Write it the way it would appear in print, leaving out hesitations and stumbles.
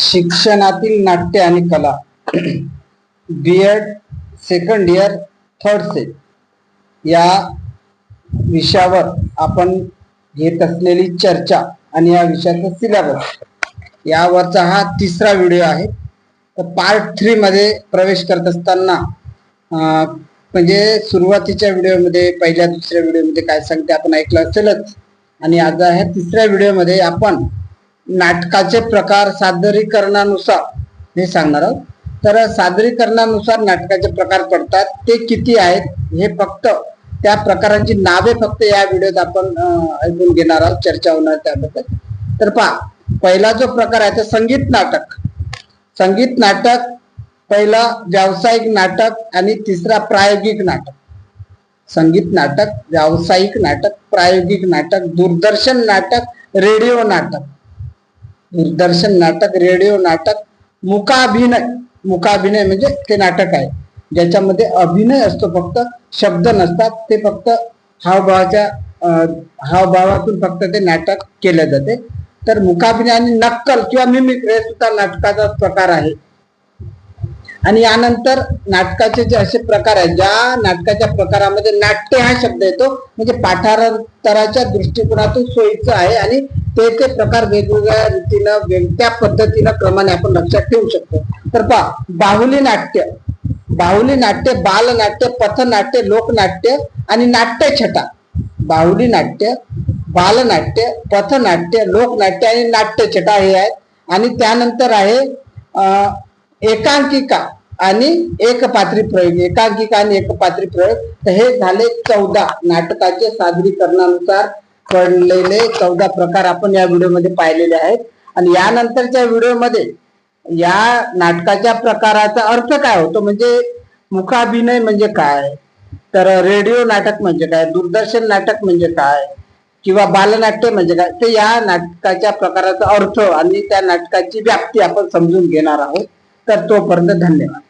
शिक्षणातील नाट्य आणि कला B.Ed second year third same या विषयावर आपण घेत असलेली चर्चा आणि या विषयाचा सिलेबस यावरचा हा तिसरा व्हिडिओ आहे. तर पार्ट 3 मध्ये प्रवेश करत असताना म्हणजे सुरुवातीच्या व्हिडिओमध्ये पहिल्या दुसऱ्या व्हिडिओमध्ये काय सांगते आपण ऐकलं असेलच, आणि आज ह्या तिसऱ्या व्हिडिओमध्ये आपण नाटकाचे प्रकार सादरीकरणानुसार हे सांगणार आहोत. तर सादरीकरणानुसार नाटकाचे प्रकार पडतात, ते किती आहेत हे फक्त त्या प्रकारांची नावे फक्त या व्हिडिओत आपण ऐकून घेणार आहोत, चर्चा होणार त्याबद्दल. तर पहा, पहिला जो प्रकार आहे तो संगीत नाटक. संगीत नाटक पहिला व्यावसायिक नाटक आणि तिसरा प्रायोगिक नाटक. संगीत नाटक, व्यावसायिक नाटक, प्रायोगिक नाटक, दूरदर्शन नाटक, रेडिओ नाटक. दूरदर्शन नाटक, रेडिओ नाटक, मुकाभिनय. मुकाभिनय म्हणजे ते नाटक आहे ज्याच्यामध्ये अभिनय असतो, फक्त शब्द नसतात, ते फक्त हावभावातून फक्त ते नाटक केले जाते. तर मुकाभिनय आणि नक्कल किंवा मिमिक्री हे सुद्धा नाटकाचा प्रकार आहे. आणि यानंतर नाटकाचे जे असे प्रकार आहेत, ज्या नाटकाच्या प्रकारामध्ये नाट्य हा शब्द येतो म्हणजे पाठांतराच्या दृष्टिकोनातून सोयीचं आहे आणि ते प्रकार वेगवेगळ्या रीतीनं वेगळ्या पद्धतीनं क्रमाने आपण लक्षात ठेवू शकतो. तर पहा, बाहुली नाट्य, बाहुली नाट्य, बालनाट्य, पथनाट्य, लोकनाट्य आणि नाट्यछटा. बाहुली नाट्य, बालनाट्य, पथनाट्य, लोकनाट्य आणि नाट्यछटा हे आहेत. आणि त्यानंतर आहे एकांकिका आणि एकपात्री प्रयोग. एकांकिका आणि एकपात्री प्रयोग. तर हे झाले 14 नाटकाचे सादरीकरणानुसार पडलेले 14 प्रकार आपण या व्हिडिओमध्ये पाहिलेले आहेत. आणि यानंतरच्या व्हिडिओमध्ये या नाटकाच्या प्रकाराचा अर्थ काय होतो, म्हणजे मुकाभिनय म्हणजे काय, तर रेडिओ नाटक म्हणजे काय, दूरदर्शन नाटक म्हणजे काय, किंवा बालनाट्य म्हणजे काय, ते या नाटकाच्या प्रकाराचा अर्थ आणि त्या नाटकाची व्याप्ती आपण समजून घेणार आहोत. तर तोपर्यंत धन्यवाद.